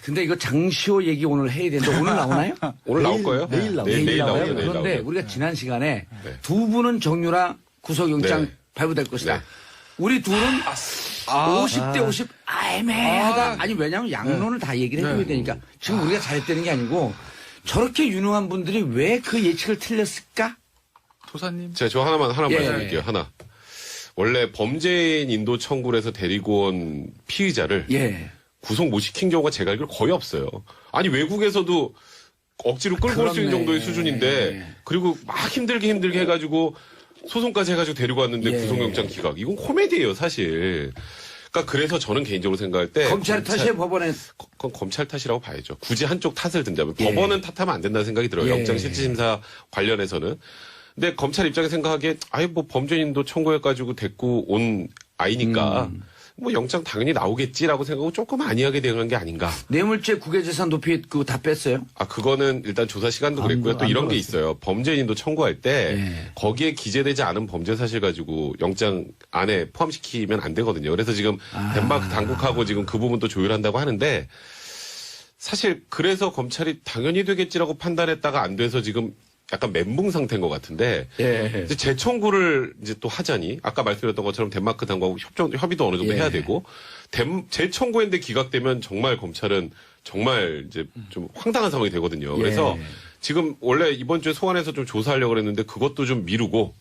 근데 이거 장시호 얘기 오늘 해야 되는데 오늘 나오나요? 오늘 나올 거예요? 내일 나와요. 내일 나와요? 나오죠. 내일 그런데 나오죠. 우리가 지난 시간에 네. 두 분은 정유라 구속영장 네. 발부될 것이다. 네. 우리 둘은 50대 50 애매하다. 아니 왜냐하면 양론을 다 얘기를 해줘야 되니까 지금 우리가 잘했다는 게 아니고 저렇게 유능한 분들이 왜 그 예측을 틀렸을까? 도사님. 제가 저 하나만 예. 말씀드릴게요. 하나. 원래 범죄인 인도 청구를 해서 데리고 온 피의자를 예. 구속 못 시킨 경우가 제가 알기로 거의 없어요. 아니 외국에서도 억지로 끌고 올 수 있는 그렇네. 정도의 수준인데 그리고 막 힘들게 해가지고 소송까지 해가지고 데리고 왔는데 예. 구속영장 기각. 이건 코미디예요 사실. 그러니까 그래서 저는 개인적으로 생각할 때 검찰 탓이에요, 법원에. 그건 검찰 탓이라고 봐야죠. 굳이 한쪽 탓을 든다면 예. 법원은 탓하면 안 된다는 생각이 들어요. 예. 영장실질심사 관련해서는. 근데 검찰 입장에 생각하기에 아예 뭐 범죄인도 청구해가지고 데리고 온 아이니까 뭐 영장 당연히 나오겠지라고 생각하고 조금 안이하게 대응한 게 아닌가. 뇌물죄 국외재산 도피 그거 다 뺐어요? 그거는 일단 조사 시간도 그랬고요. 또 안 이런 게 들어갔어요. 있어요. 범죄인도 청구할 때 예. 거기에 기재되지 않은 범죄 사실 가지고 영장 안에 포함시키면 안 되거든요. 그래서 지금 덴마크 당국하고 지금 그 부분도 조율한다고 하는데 사실 그래서 검찰이 당연히 되겠지라고 판단했다가 안 돼서 지금 약간 멘붕 상태인 것 같은데 예. 이제 재청구를 이제 또 하자니 아까 말씀드렸던 것처럼 덴마크 당국하고 협의도 어느 정도 예. 해야 되고 재청구했는데 기각되면 정말 검찰은 정말 이제 좀 황당한 상황이 되거든요. 그래서 예. 지금 원래 이번 주에 소환해서 좀 조사하려고 그랬는데 그것도 좀 미루고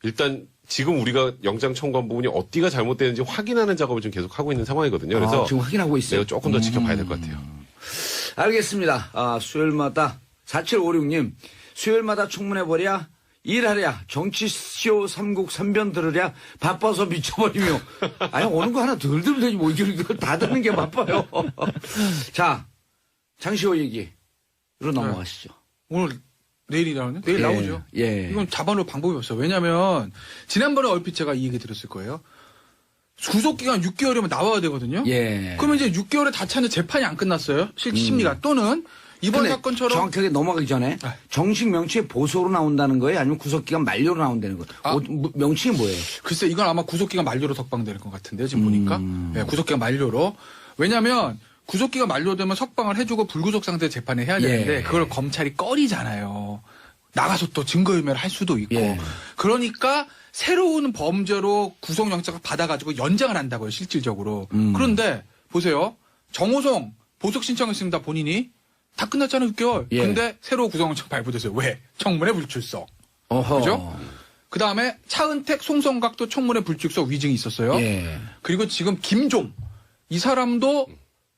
일단 지금 우리가 영장 청구한 부분이 어디가 잘못되는지 확인하는 작업을 좀 계속 하고 있는 상황이거든요. 그래서 지금 확인하고 있어요. 내가 조금 더 지켜봐야 될 것 같아요. 알겠습니다. 수요일마다 4756님 수요일마다 청문회버랴 일하랴 정치쇼 삼국 삼변 들으랴 바빠서 미쳐버리며 아니 오는 거 하나 덜 들으면 되지 뭐 이걸 다 듣는 게 바빠요. 자 장시호 얘기로 넘어가시죠. 오늘 내일이라는 내일 예, 나오죠. 예. 이건 잡아놓을 방법이 없어요. 왜냐하면 지난번에 얼핏 제가 이 얘기 들었을 거예요. 구속기간 6개월이면 나와야 되거든요. 예. 그러면 이제 6개월에 다 차는데 재판이 안 끝났어요. 심리가 또는 이번 근데 사건처럼 정확하게 넘어가기 전에 아. 정식 명칭이 보소로 나온다는 거예요? 아니면 구속기간 만료로 나온다는 거예요? 명칭이 뭐예요? 글쎄 이건 아마 구속기간 만료로 석방되는 것 같은데요. 지금 보니까 네, 구속기간 만료로. 왜냐하면 구속기간 만료되면 석방을 해주고 불구속 상태 재판을 해야 되는데 예. 그걸 검찰이 꺼리잖아요. 나가서 또 증거인멸을 할 수도 있고. 예. 그러니까 새로운 범죄로 구속영장을 받아가지고 연장을 한다고요. 실질적으로. 그런데 보세요. 정호성 보석 신청했습니다. 본인이. 다 끝났잖아요. 6개월. 예. 근데 새로 구속영장 발부됐어요. 왜? 청문회 불출석. 어허. 그죠? 그 다음에 차은택, 송성각도 청문회 불출석 위증이 있었어요. 예. 그리고 지금 김종 이 사람도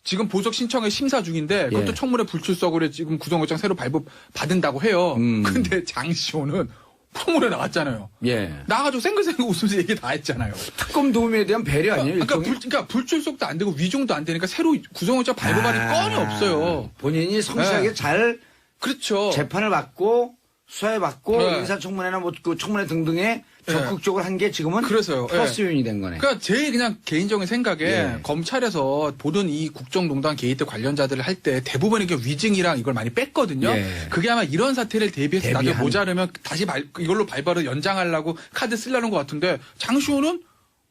지금 보석 신청에 심사 중인데 그것도 예. 청문회 불출석으로 지금 구속영장 새로 발부 받은다고 해요. 근데 장시호는 청문회 나왔잖아요. 예. 나가지고 생글생글 웃으면서 얘기 다 했잖아요. 특검 도움에 대한 배려 아니에요? 그러니까 불출석도 안 되고 위증도 안 되니까 새로 구속영장 발부받을 건이 없어요. 본인이 성실하게 네. 잘 그렇죠. 재판을 받고 수사에 받고 네. 인사청문회나 뭐 그 청문회 등등에 네. 적극적으로 한 게 지금은 그래서요. 플러스 요인이 된 거네. 그러니까 제 그냥 개인적인 생각에 예. 검찰에서 보던 이 국정농단 게이트 관련자들을 할 때 대부분 이게 위증이랑 이걸 많이 뺐거든요. 예. 그게 아마 이런 사태를 대비해서 나중에 대비한. 모자르면 다시 이걸로 발발을 연장하려고 카드 쓰려는 것 같은데 장시호는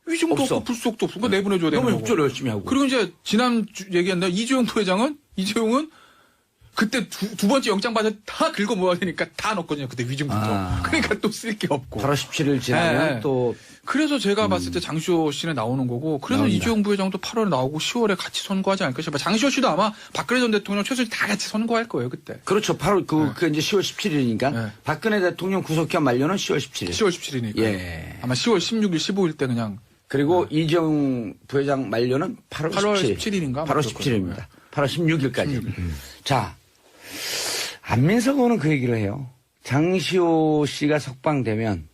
위증도 없어. 없고 불속도 없고 그거 내보내줘야 되는 너무 거고. 협조를 열심히 하고. 그리고 이제 얘기했나 이재용 부회장은 이재용은 그때 두 번째 영장 받아 다 긁어 모아야 되니까 다 넣었거든요. 그때 위증부터. 그러니까 또 쓸 게 없고. 8월 17일 지나면 네. 또 그래서 제가 봤을 때 장시호 씨는 나오는 거고, 그래서 나온다. 이재용 부회장도 8월에 나오고 10월에 같이 선고하지 않을까 싶어요. 장시호 씨도 아마 박근혜 전 대통령 최순실 다 같이 선고할 거예요, 그때. 그렇죠. 8월 그 이제 10월 17일이니까 네. 박근혜 대통령 구속기한 만료는 10월 17일. 10월 17일이니까. 예. 아마 10월 16일, 15일 때 그냥. 그리고 이재용 부회장 만료는 8월 8월 17일. 17일인가? 8월 17일입니다. 8월 16일까지. 자, 안민석 의원은 그 얘기를 해요. 장시호 씨가 석방되면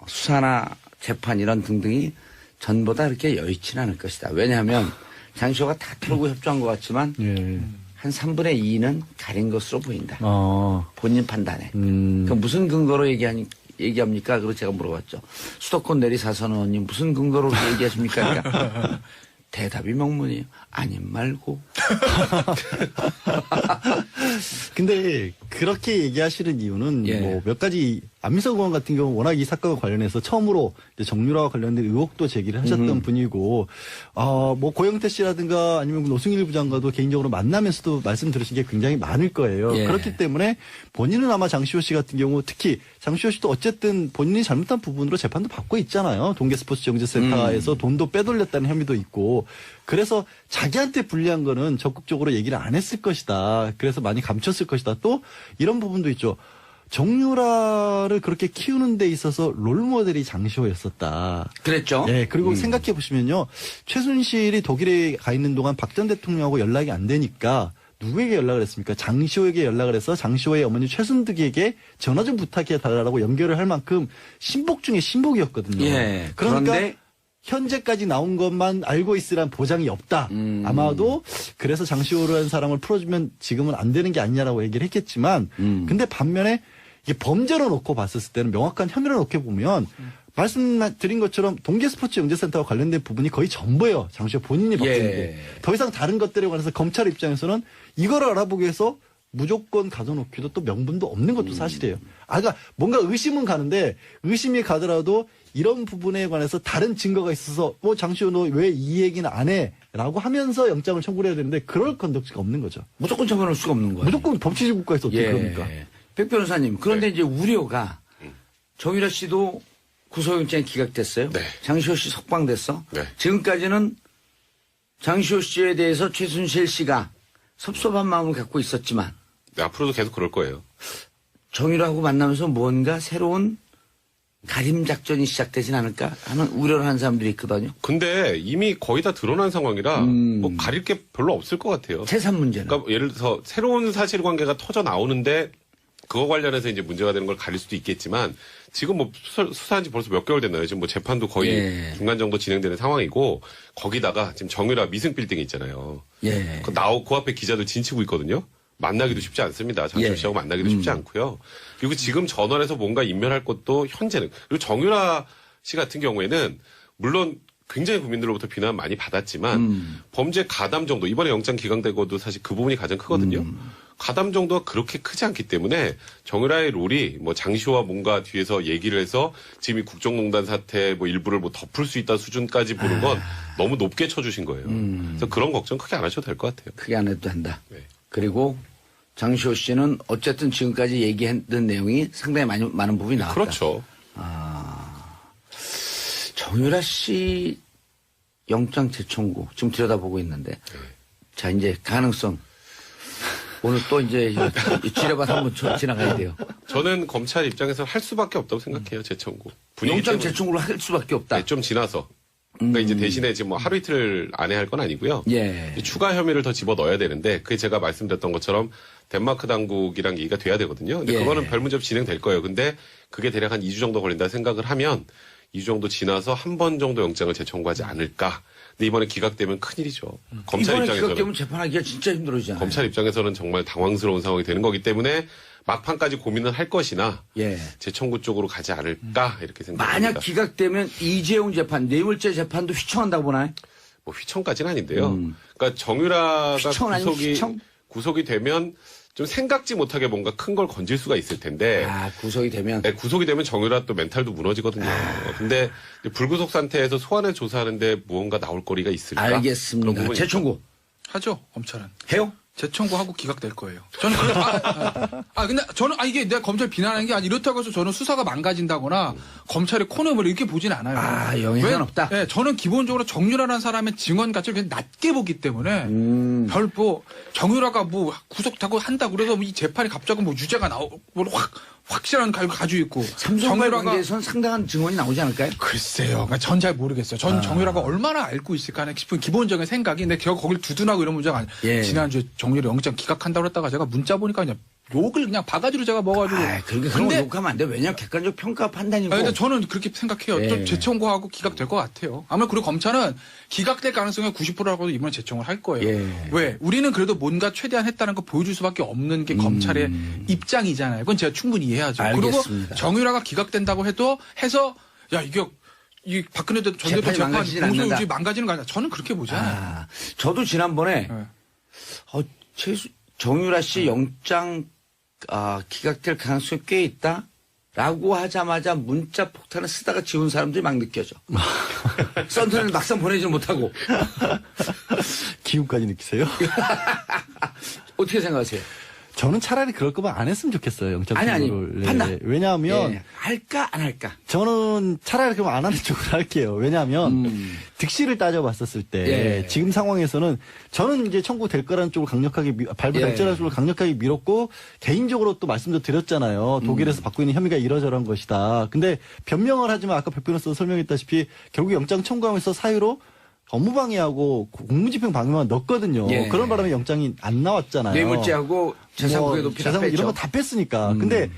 수사나 재판 이런 등등이 전보다 그렇게 여의치는 않을 것이다. 왜냐하면 장시호가 다 털고 협조한 것 같지만 한 3분의 2는 가린 것으로 보인다. 본인 판단에. 그 무슨 근거로 얘기합니까? 그리고 제가 물어봤죠. 수도권 내리사선 의원님 무슨 근거로 그렇게 얘기하십니까? 그러니까 대답이 명문이에요. 아님 말고. 근데 그렇게 얘기하시는 이유는 예. 뭐 몇 가지 안민석 의원 같은 경우 워낙 이 사건과 관련해서 처음으로 이제 정유라와 관련된 의혹도 제기를 하셨던 분이고, 뭐 고영태 씨라든가 아니면 노승일 부장과도 개인적으로 만나면서도 말씀 들으신 게 굉장히 많을 거예요. 예. 그렇기 때문에 본인은 아마 장시호 씨 같은 경우 특히 장시호 씨도 어쨌든 본인이 잘못한 부분으로 재판도 받고 있잖아요. 동계스포츠정재센터에서 돈도 빼돌렸다는 혐의도 있고, 그래서 자기한테 불리한 거는 적극적으로 얘기를 안 했을 것이다. 그래서 많이 감췄을 것이다. 또 이런 부분도 있죠. 정유라를 그렇게 키우는 데 있어서 롤모델이 장시호였었다. 그랬죠. 예, 그리고 생각해 보시면요. 최순실이 독일에 가 있는 동안 박 전 대통령하고 연락이 안 되니까 누구에게 연락을 했습니까? 장시호에게 연락을 해서 장시호의 어머니 최순득에게 전화 좀 부탁해 달라고 연결을 할 만큼 신복 중에 신복이었거든요. 예. 그러니까 그런데 현재까지 나온 것만 알고 있으란 보장이 없다. 아마도 그래서 장시호라는 사람을 풀어주면 지금은 안 되는 게 아니냐라고 얘기를 했겠지만, 근데 반면에 이게 범죄로 놓고 봤을 때는 명확한 혐의를 놓게 보면 말씀드린 것처럼 동계스포츠영재센터와 관련된 부분이 거의 전부예요. 장시호 본인이 벗긴 게. 예. 더 이상 다른 것들에 관해서 검찰 입장에서는 이거를 알아보기 위해서 무조건 가둬놓기도 또 명분도 없는 것도 사실이에요. 그러니까 뭔가 의심은 가는데 의심이 가더라도 이런 부분에 관해서 다른 증거가 있어서 장시호 너 왜 이 얘기는 안 해? 라고 하면서 영장을 청구를 해야 되는데 그럴 건덕지가 없는 거죠. 무조건 처벌할 수가 없는 거예요. 무조건 법치주의 국가에서 어떻게 그럽니까? 백 변호사님, 그런데 이제 우려가 정유라 씨도 구속영장이 기각됐어요. 네. 장시호 씨 석방됐어. 네. 지금까지는 장시호 씨에 대해서 최순실 씨가 섭섭한 마음을 갖고 있었지만 네, 앞으로도 계속 그럴 거예요. 정유라하고 만나면서 뭔가 새로운 가림 작전이 시작되진 않을까 하는 우려를 하는 사람들이 있거든요. 근데 이미 거의 다 드러난 상황이라 뭐 가릴 게 별로 없을 것 같아요. 재산 문제는. 그러니까 예를 들어서 새로운 사실관계가 터져 나오는데 그거 관련해서 이제 문제가 되는 걸 가릴 수도 있겠지만 지금 뭐 수사한 지 벌써 몇 개월 됐나요? 지금 뭐 재판도 거의 예. 중간 정도 진행되는 상황이고 거기다가 지금 정유라 미승 빌딩 있잖아요. 예. 그 앞에 기자들 진치고 있거든요. 만나기도 쉽지 않습니다. 장시호 예. 씨하고 만나기도 쉽지 않고요. 그리고 지금 전원에서 뭔가 인멸할 것도 현재는 그리고 정유라 씨 같은 경우에는 물론 굉장히 국민들로부터 비난 많이 받았지만 범죄 가담 정도 이번에 영장 기각되고도 사실 그 부분이 가장 크거든요. 가담 정도가 그렇게 크지 않기 때문에 정유라의 롤이 뭐 장시호와 뭔가 뒤에서 얘기를 해서 지금 이 국정농단 사태 뭐 일부를 뭐 덮을 수 있다 수준까지 보는 건 너무 높게 쳐주신 거예요. 그래서 그런 걱정 크게 안 하셔도 될 것 같아요. 크게 안 해도 된다. 네. 그리고 장시호 씨는 어쨌든 지금까지 얘기했던 내용이 상당히 많은 부분이 나왔다. 그렇죠. 정유라 씨 영장 재청구 지금 들여다보고 있는데 자 이제 가능성 오늘 또 이제 지뢰밭 한번 지나가야 돼요. 저는 검찰 입장에서 할 수밖에 없다고 생각해요. 재청구. 분위기 영장 때문에. 재청구를 할 수밖에 없다. 네, 좀 지나서. 그러니까 이제 대신에 지금 뭐 하루 이틀 안에 할 건 아니고요. 예. 추가 혐의를 더 집어 넣어야 되는데 그게 제가 말씀드렸던 것처럼 덴마크 당국이랑 얘기가 돼야 되거든요. 근데 예. 그거는 별 문제 없이 진행될 거예요. 근데 그게 대략 한 2주 정도 걸린다 생각을 하면 2주 정도 지나서 한 번 정도 영장을 재청구하지 않을까. 근데 이번에 기각되면 큰일이죠. 검찰 이번에 입장에서는 기각되면 재판하기가 진짜 힘들어지잖아요. 검찰 입장에서는 정말 당황스러운 상황이 되는 거기 때문에 막판까지 고민을 할 것이나 예. 재청구 쪽으로 가지 않을까 이렇게 생각합니다. 만약 기각되면 이재용 재판, 뇌물죄 재판도 휘청한다고 보나요? 뭐 휘청까지는 아닌데요. 그러니까 정유라가 휘청 아니면 휘청? 구속이 되면 좀 생각지 못하게 뭔가 큰 걸 건질 수가 있을 텐데 구속이 되면 네, 구속이 되면 정유라 또 멘탈도 무너지거든요. 근데 이제 불구속 상태에서 소환을 조사하는데 무언가 나올 거리가 있을까? 그런 알겠습니다. 부분이 재청구 하죠, 검찰은. 해요? 재청구하고 기각될 거예요. 저는 근데 저는 이게 내가 검찰 비난하는 게 아니 이렇다고 해서 저는 수사가 망가진다거나 검찰의 코너를 이렇게 보진 않아요. 영향은 없다. 네, 저는 기본적으로 정유라라는 사람의 증언 가치를 그냥 낮게 보기 때문에 별 뭐 정유라가 뭐 구속하고 한다 그래서 이 재판이 갑자기 뭐 유죄가 나오고 확실한 결과 가지고 있고 삼성과의 관계에서는 상당한 증언이 나오지 않을까요? 글쎄요. 전 잘 모르겠어요. 전 정유라가 얼마나 알고 있을까 싶은 기본적인 생각이 근데 결국 거길 두둔하고 이런 문제가 아니에요. 예. 지난주에 정유라 영장 기각한다고 그랬다가 제가 문자 보니까 그냥 욕을 그냥 바가지로 제가 먹어가지고. 그렇게 그런 거 욕하면 안 돼. 왜냐하면 객관적 평가 판단이고. 근데 저는 그렇게 생각해요. 예. 좀 재청구하고 기각될 것 같아요. 아무래도 그리고 검찰은 기각될 가능성이 90%라고도 이번에 재청을 할 거예요. 예. 왜? 우리는 그래도 뭔가 최대한 했다는 거 보여줄 수밖에 없는 게 검찰의 입장이잖아요. 그건 제가 충분히 이해하죠. 알겠습니다. 그리고 정유라가 기각된다고 해서 야 이 박근혜 전 대통령 재판이 재판 망가지진 않는다. 공소유지 망가지는 거 아니야. 저는 그렇게 보지 않아요. 저도 지난번에 네. 정유라 씨 영장 기각될 가능성이 꽤 있다. 라고 하자마자 문자 폭탄을 쓰다가 지운 사람들이 막 느껴져. 썬턴을 막상 보내지 못하고. 기운까지 느끼세요? 어떻게 생각하세요? 저는 차라리 그럴 거면 안 했으면 좋겠어요. 영장 아니, 청구를. 판단. 왜냐하면 예. 할까 안 할까? 저는 차라리 그럼 안 하는 쪽으로 할게요. 왜냐하면 득실을 따져봤었을 때 예. 지금 상황에서는 저는 이제 청구될 거라는 쪽을 강력하게 발부될 예. 거라는 쪽을 강력하게 밀었고 개인적으로 또 말씀도 드렸잖아요. 독일에서 받고 있는 혐의가 이러저러한 것이다. 근데 변명을 하지만 아까 백 변호사도 설명했다시피 결국 영장 청구하면서 사유로 업무방해하고 공무집행 방해만 넣었거든요. 예. 그런 바람에 영장이 안 나왔잖아요. 뇌물죄하고 재산국의 높이 다 재산 뺐죠. 이런 거 다 뺐으니까. 근데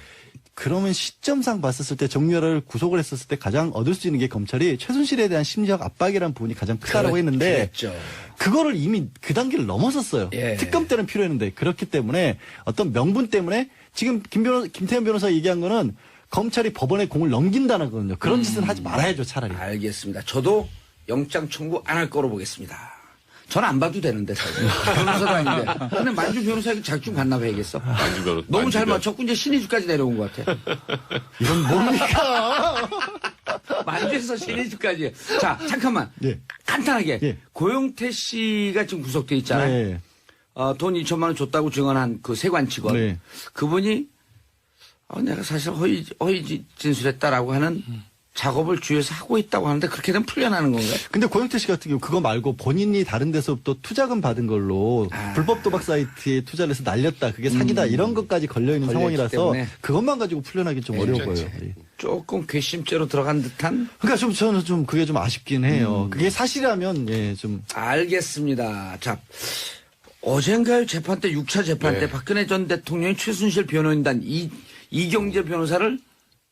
그러면 시점상 봤었을 때 정유라를 구속을 했었을 때 가장 얻을 수 있는 게 검찰이 최순실에 대한 심리적 압박이라는 부분이 가장 크다라고 했는데 그랬죠. 그거를 이미 그 단계를 넘어섰어요. 예. 특검 때는 필요했는데 그렇기 때문에 어떤 명분 때문에 지금 김태현 변호사 얘기한 거는 검찰이 법원에 공을 넘긴다는 거거든요. 그런 짓은 하지 말아야죠, 차라리. 알겠습니다. 저도 영장 청구 안 할 거로 보겠습니다. 저는 안 봐도 되는데 사실. 변호사도 아닌데. 근데 만주 변호사에게 자격증 반납해야겠어. 만주 변호- 너무 잘 만주 맞췄고 이제 신의주까지 내려온 것 같아. 이건 뭡니까? 만주에서 신의주까지. 자, 잠깐만. 예. 간단하게. 예. 고용태 씨가 지금 구속돼 있잖아요. 네. 돈 2천만 원 줬다고 증언한 그 세관 직원. 네. 그분이 내가 사실 허위 진술했다라고 하는 작업을 주위에서 하고 있다고 하는데 그렇게 되면 풀려나는 건가요? 근데 고영태 씨 같은 경우 그거 말고 본인이 다른 데서부터 투자금 받은 걸로 불법 도박 사이트에 투자를 해서 날렸다. 그게 사기다. 이런 것까지 걸려있는 걸려있기 상황이라서 때문에. 그것만 가지고 풀려나기 좀 어려워 보여요. 괜찮지. 예. 조금 괘씸죄로 들어간 듯한? 그러니까 저는 좀 그게 좀 아쉽긴 해요. 그게 사실이라면 예, 좀 알겠습니다. 자, 어젠가요 재판 때 6차 재판 네. 때 박근혜 전 대통령이 최순실 변호인단 이경재 변호사를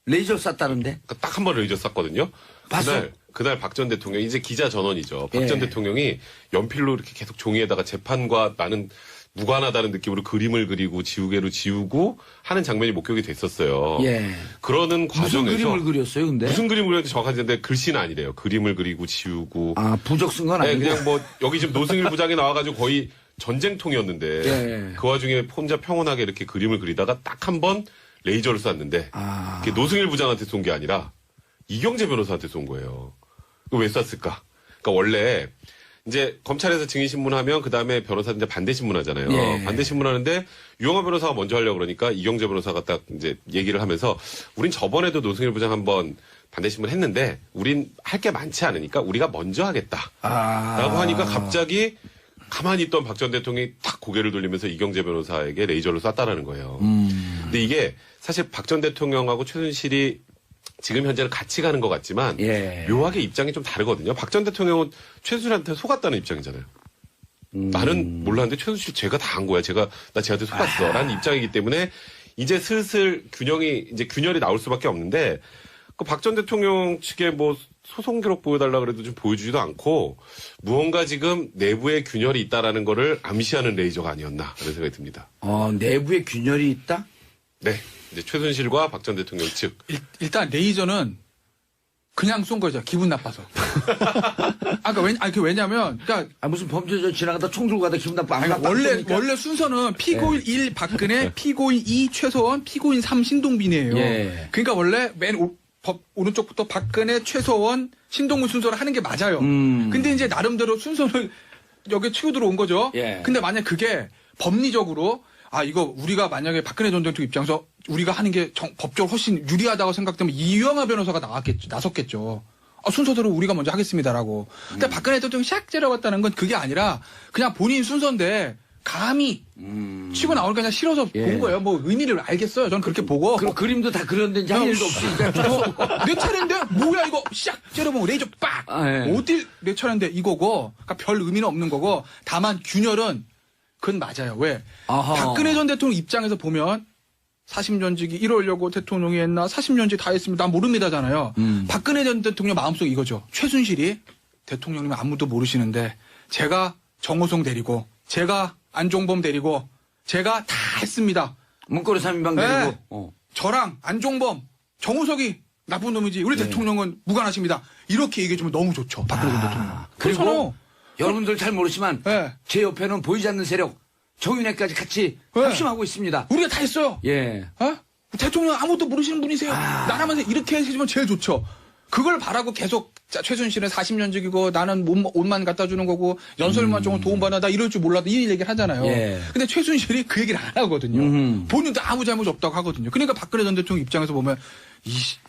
레이저 쐈다는데? 딱 한 번 레이저 쐈거든요. 봤어? 그날 박 전 대통령 이제 기자 전원이죠. 박 예. 전 대통령이 연필로 이렇게 계속 종이에다가 재판과 나는 무관하다는 느낌으로 그림을 그리고 지우개로 지우고 하는 장면이 목격이 됐었어요. 예. 그러는 무슨 과정에서 그림을 그렸어요, 근데? 무슨 그림을 그렸는지 정확하지 않은데 글씨는 아니래요. 그림을 그리고 지우고. 아, 부적 쓴 건 네, 아니고. 그냥 뭐 여기 지금 노승일 부장이 나와가지고 거의 전쟁통이었는데 예. 그 와중에 혼자 평온하게 이렇게 그림을 그리다가 딱 한 번 레이저를 쐈는데 아. 그게 노승일 부장한테 쏜 게 아니라 이경재 변호사한테 쏜 거예요. 그거 왜 쐈을까? 그러니까 원래 이제 검찰에서 증인 신문하면 그 다음에 변호사한테 반대 신문하잖아요. 예. 반대 신문하는데 유영하 변호사가 먼저 하려고 그러니까 이경재 변호사가 딱 이제 얘기를 하면서 우린 저번에도 노승일 부장 한번 반대 신문 했는데 우린 할 게 많지 않으니까 우리가 먼저 하겠다. 라고 하니까 갑자기 가만히 있던 박 전 대통령이 딱 고개를 돌리면서 이경재 변호사에게 레이저를 쐈다라는 거예요. 근데 이게 사실 박 전 대통령하고 최순실이 지금 현재는 같이 가는 것 같지만 예. 묘하게 입장이 좀 다르거든요. 박 전 대통령은 최순실한테 속았다는 입장이잖아요. 나는 몰랐는데 최순실 제가 다 한 거야. 나 쟤한테 속았어. 라는 입장이기 때문에 이제 슬슬 균열이 나올 수밖에 없는데 그 박 전 대통령 측에 뭐 소송 기록 보여달라 그래도 좀 보여주지도 않고 무언가 지금 내부에 균열이 있다라는 거를 암시하는 레이저가 아니었나 그런 생각이 듭니다. 내부에 균열이 있다? 네. 이제 최순실과 박 전 대통령 측. 일단 레이저는 그냥 쏜 거죠. 기분 나빠서. 왜냐면, 그러니까 무슨 범죄자 지나가다 총 들고 가다 기분 나빠. 원래 순서는 피고인 1 박근혜, 피고인 2 최서원, 피고인 3 신동빈이에요. 예. 그러니까 원래 오른쪽부터 박근혜, 최서원, 신동빈 순서를 하는 게 맞아요. 근데 이제 나름대로 순서를 여기 치고 들어온 거죠. 예. 근데 만약 그게 법리적으로 이거 우리가 만약에 박근혜 전 대통령 입장에서 우리가 하는 게 법적으로 훨씬 유리하다고 생각되면 이유영아 변호사가 나섰겠죠. 순서대로 우리가 먼저 하겠습니다라고. 근데 박근혜 대통령이 샥 째려갔다는 건 그게 아니라 그냥 본인 순서인데 감히 치고 나오니까 그냥 싫어서 예. 본 거예요. 뭐 의미를 알겠어요. 저는 그렇게 보고. 그럼 그림도 다 그렸는데 이제 할 일도 없으니까 쫙 내 차례인데 뭐야 이거 샥 째려보고 레이저 빡. 예. 어딜 내 차례인데 이거고. 그러니까 별 의미는 없는 거고. 다만 균열은 그건 맞아요. 왜? 아하. 박근혜 전 대통령 입장에서 보면 사심전직이 이러려고 대통령이 했나 사심전직 다 했습니다. 난 모릅니다잖아요. 박근혜 전 대통령 마음속 이거죠. 최순실이 대통령님 아무도 모르시는데 제가 정호성 데리고 제가 안종범 데리고 제가 다 했습니다. 문고리 3인방 네. 데리고. 저랑 안종범 정호석이 나쁜 놈이지 우리 대통령은 무관하십니다. 이렇게 얘기해주면 너무 좋죠. 박근혜 전 대통령. 그리고 그렇잖아요. 여러분들 잘 모르지만 네. 제 옆에는 보이지 않는 세력 정윤회까지 같이 네. 합심하고 있습니다. 우리가 다 했어요. 예. 어? 대통령 아무것도 모르시는 분이세요. 나라면서 이렇게 해주면 제일 좋죠. 그걸 바라고 계속 최순실은 40년직이고 나는 옷만 갖다 주는 거고 연설만 조금 도움받아 나 이럴 줄 몰라도 이 얘기를 하잖아요. 예. 근데 최순실이 그 얘기를 안 하거든요. 본인도 아무 잘못 없다고 하거든요. 그러니까 박근혜 전 대통령 입장에서 보면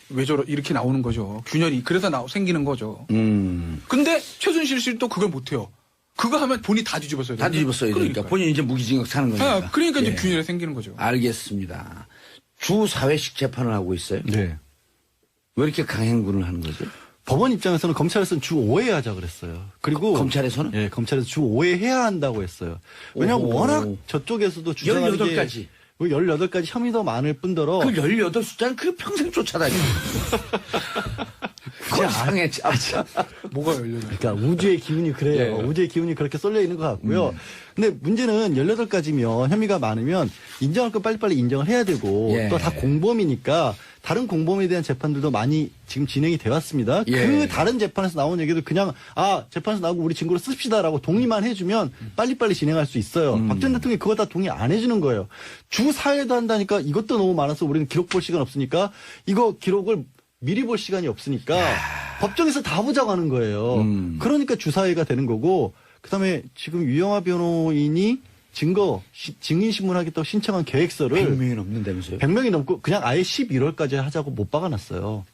왜 저러 이렇게 나오는 거죠. 균열이 그래서 생기는 거죠. 근데 최순실 씨는 또 그걸 못해요. 그거 하면 본인이 다 뒤집었어요. 다 뒤집었어야 되니까. 본인이 이제 무기징역 사는 거니까. 그러니까 이제 예. 균열이 생기는 거죠. 알겠습니다. 주 4회씩 재판을 하고 있어요. 네. 왜 이렇게 강행군을 하는 거죠? 법원 입장에서는 검찰에서는 주 5회 하자 그랬어요. 그리고 검찰에서는? 예, 검찰에서 주 5회 해야 한다고 했어요. 왜냐하면 오호. 워낙 저쪽에서도 주장하는 18가지. 18가지 혐의 더 많을 뿐더러 그 18숫자는 그 평생 쫓아다니. 세상에 참. 뭐가 열려요? 그러니까 우주의 기운이 그래요. 예. 우주의 기운이 그렇게 쏠려 있는 것 같고요. 근데 문제는 18가지면 혐의가 많으면 인정할 건 빨리빨리 인정을 해야 되고 예. 또 다 공범이니까 다른 공범에 대한 재판들도 많이 지금 진행이 되어 왔습니다. 예. 그 다른 재판에서 나온 얘기도 그냥 재판에서 나오고 우리 증거로 씁시다라고 동의만 해주면 빨리빨리 진행할 수 있어요. 박 전 대통령이 그거 다 동의 안 해주는 거예요. 주 4회도 한다니까 이것도 너무 많아서 우리는 기록 볼 시간 없으니까 이거 기록을 미리 볼 시간이 없으니까 법정에서 다 보자고 하는 거예요. 그러니까 주사회가 되는 거고 그다음에 지금 유영하 변호인이 증인신문하겠다고 신청한 계획서를 100명이 넘는다면서요? 100명이 넘고 그냥 아예 11월까지 하자고 못 박아놨어요.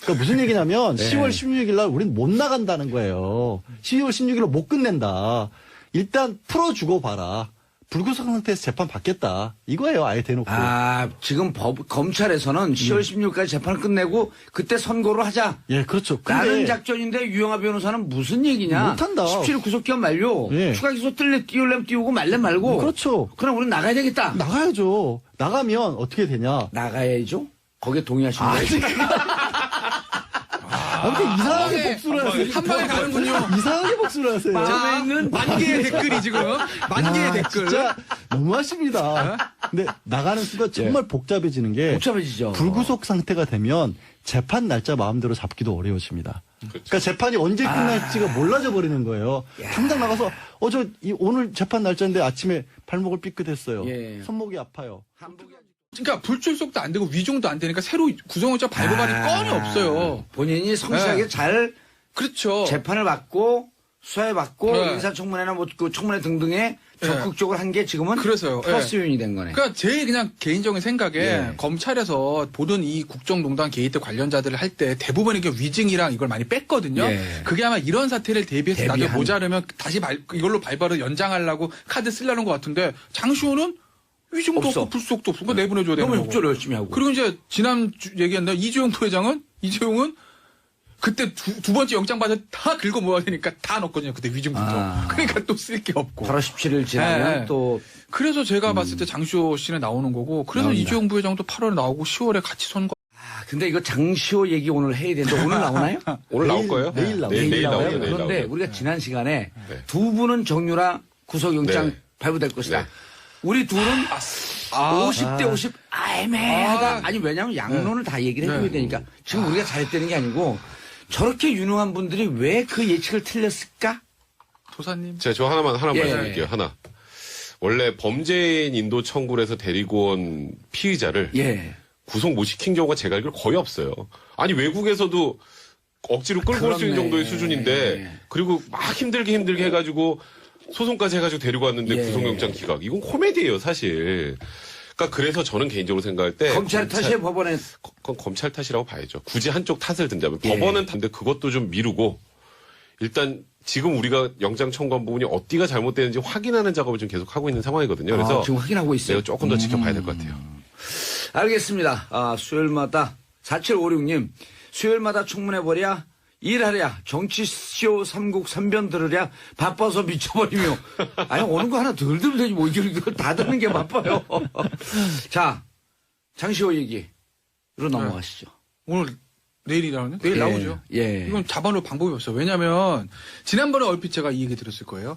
그러니까 무슨 얘기냐면 네. 10월 16일 날 우린 못 나간다는 거예요. 12월 16일로 못 끝낸다. 일단 풀어주고 봐라. 불구속 상태에서 재판 받겠다. 이거예요. 아예 대놓고. 지금 검찰에서는 10월 16일까지 재판을 끝내고 그때 선고를 하자. 예, 그렇죠. 라는 작전인데 유영하 변호사는 무슨 얘기냐? 못한다. 17일 구속기간 만료. 예. 추가 기소 띄우려면 띄우고 말래 말고. 그렇죠. 그럼 우린 나가야 되겠다. 나가야죠. 나가면 어떻게 되냐. 나가야죠. 거기에 동의하시는 거예요? 아무튼 이상하게 복수를 하세요. 한 방에 가는군요. 이상하게 복수를 하세요. 마음에 있는 만 개의 댓글이 지금 만 개의 댓글. 진짜 너무하십니다. 근데 나가는 수가 정말 복잡해지는 게 복잡해지죠. 불구속 상태가 되면 재판 날짜 마음대로 잡기도 어려워집니다. 그러니까 재판이 언제 끝날지가 몰라져 버리는 거예요. 당장 나가서 오늘 재판 날짜인데 아침에 발목을 삐끗했어요. 예. 손목이 아파요. 그러니까 불출석도 안 되고 위종도 안 되니까 새로 구속영장 발부받을 건이 없어요. 본인이 성실하게 네. 잘 그렇죠. 재판을 받고 수사해받고 네. 인사청문회나 그 청문회 등등에 적극적으로 한 게 지금은 그래서요. 플러스 요인이 된 거네. 그러니까 제 그냥 개인적인 생각에 예. 검찰에서 보던 이 국정농단 게이트 관련자들을 할 때 대부분 이게 위증이랑 이걸 많이 뺐거든요. 예. 그게 아마 이런 사태를 대비해서 나중에 대비한. 모자르면 다시 이걸로 발발을 연장하려고 카드 쓰려는 것 같은데 장시호는 위증도 없어. 없고 불속도 없고 그거 내보내줘야 되는 너무 거고. 협조를 열심히 하고. 그리고 이제 지난 얘기했나 이재용 부회장은 그때 두 번째 영장 받아 다 긁어 모아야 되니까 다 넣었거든요. 그때 위증부터. 그러니까 또 쓸 게 없고. 8월 17일 지나면 네. 또 그래서 제가 봤을 때 장시호 씨는 나오는 거고 그래서 나옵니다. 이재용 부회장도 8월에 나오고 10월에 같이 선거. 근데 이거 장시호 얘기 오늘 해야 되는데 오늘 나오나요? 오늘 나올 거예요? 내일 나와요. 내일 나와요? 나오죠. 내일 그런데 나오죠. 우리가 지난 시간에 네. 두 분은 정유라 구속영장 네. 발부될 것이다. 네. 우리 둘은 50대 50 애매하다. 아니 왜냐하면 양론을 다 얘기를 해줘야 되니까 지금 우리가 잘했다는 게 아니고 저렇게 유능한 분들이 왜 그 예측을 틀렸을까? 도사님. 제가 저 하나만 예. 말씀드릴게요. 하나. 원래 범죄인 인도 청구를 해서 데리고 온 피의자를 예. 구속 못 시킨 경우가 제가 알기로 거의 없어요. 아니 외국에서도 억지로 끌고 올 수 있는 그렇네. 정도의 수준인데 그리고 막 힘들게 해가지고 소송까지 해가지고 데리고 왔는데 예. 구속영장 기각. 이건 코미디예요 사실. 그러니까 그래서 저는 개인적으로 생각할 때 검찰 탓이에요, 법원에. 그건 검찰 탓이라고 봐야죠. 굳이 한쪽 탓을 든다면 예. 법원은 근데 그것도 좀 미루고 일단 지금 우리가 영장 청구한 부분이 어디가 잘못되는지 확인하는 작업을 좀 계속 하고 있는 상황이거든요. 그래서 지금 확인하고 있어요. 내가 조금 더 지켜봐야 될 것 같아요. 알겠습니다. 수요일마다 4756님 수요일마다 청문회버랴 일하랴 정치쇼 삼국 삼변 들으랴 바빠서 미쳐버리며 아니 오는 거 하나 덜 들으면 되지 뭐 이걸 다 듣는 게 바빠요. 자 장시호 얘기로 넘어가시죠. 오늘 내일이라는 내일 예, 나오죠. 예. 이건 잡아놓을 방법이 없어요. 왜냐하면 지난번에 얼핏 제가 이 얘기 들었을 거예요.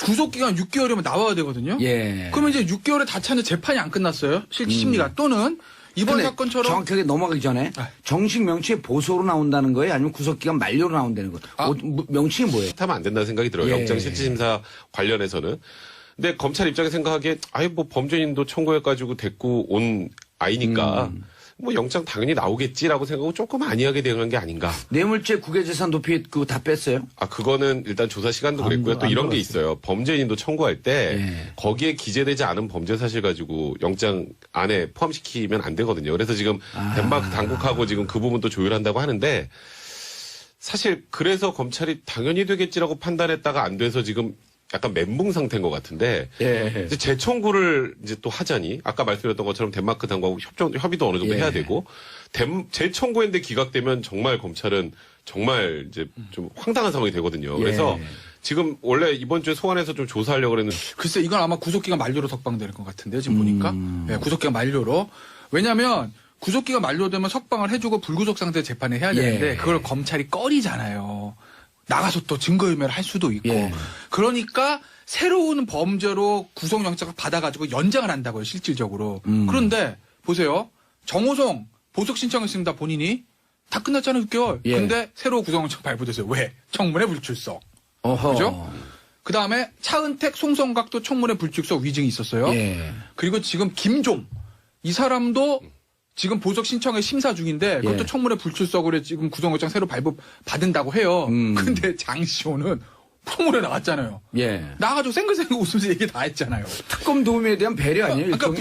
구속기간 6개월이면 나와야 되거든요. 예. 그러면 이제 6개월에 다 찼는데 재판이 안 끝났어요. 심리가 또는 이번 근데 사건처럼 정확하게 넘어가기 전에 정식 명칭이 보소로 나온다는 거예요? 아니면 구속기간 만료로 나온다는 거예요? 명칭이 뭐예요? 하면 안 된다는 생각이 들어요. 예. 영장 실질심사 관련해서는. 근데 검찰 입장에 생각하기에 아예 뭐 범죄인도 청구해가지고 데리고 온 아이니까 뭐 영장 당연히 나오겠지라고 생각하고 조금 안이하게 대응한 게 아닌가. 뇌물죄 국외재산 도피 그거 다 뺐어요? 아, 그거는 일단 조사 시간도 그랬고요. 또 안 이런 게 들어갔어요. 있어요. 범죄인도 청구할 때 예. 거기에 기재되지 않은 범죄 사실 가지고 영장 안에 포함시키면 안 되거든요. 그래서 지금 덴마크 당국하고 지금 그 부분도 조율한다고 하는데 사실 그래서 검찰이 당연히 되겠지라고 판단했다가 안 돼서 지금 약간 멘붕 상태인 것 같은데 예. 이제 재청구를 이제 또 하자니 아까 말씀드렸던 것처럼 덴마크 당국하고 협의도 어느 정도 예. 해야 되고 재청구했는데 기각되면 정말 검찰은 정말 이제 좀 황당한 상황이 되거든요. 그래서 예. 지금 원래 이번 주에 소환해서 좀 조사하려고 그랬는데 글쎄 이건 아마 구속기간 만료로 석방되는 것 같은데요. 지금 보니까. 네, 구속기간 만료로. 왜냐하면 구속기간 만료되면 석방을 해주고 불구속 상태 재판을 해야 되는데 예. 그걸 검찰이 꺼리잖아요. 나가서 또 증거인멸을 할 수도 있고. 예. 그러니까 새로운 범죄로 구속영장을 받아가지고 연장을 한다고요. 실질적으로. 그런데 보세요. 정호성 보석 신청했습니다. 본인이. 다 끝났잖아요. 6개월. 예. 근데 새로 구속영장 발부됐어요. 왜? 청문회 불출석. 어허. 그죠? 그 다음에 차은택, 송성각도 청문회 불출석 위증이 있었어요. 예. 그리고 지금 김종 이 사람도 지금 보석 신청에 심사 중인데 그것도 예. 청문회 불출석으로 지금 구속영장 새로 발부 받은다고 해요. 근데 장시호는 청문회 나왔잖아요. 예. 나가지고 생글생글 웃으면서 얘기 다 했잖아요. 특검 도움에 대한 배려 아니에요? 그러니까 일종의?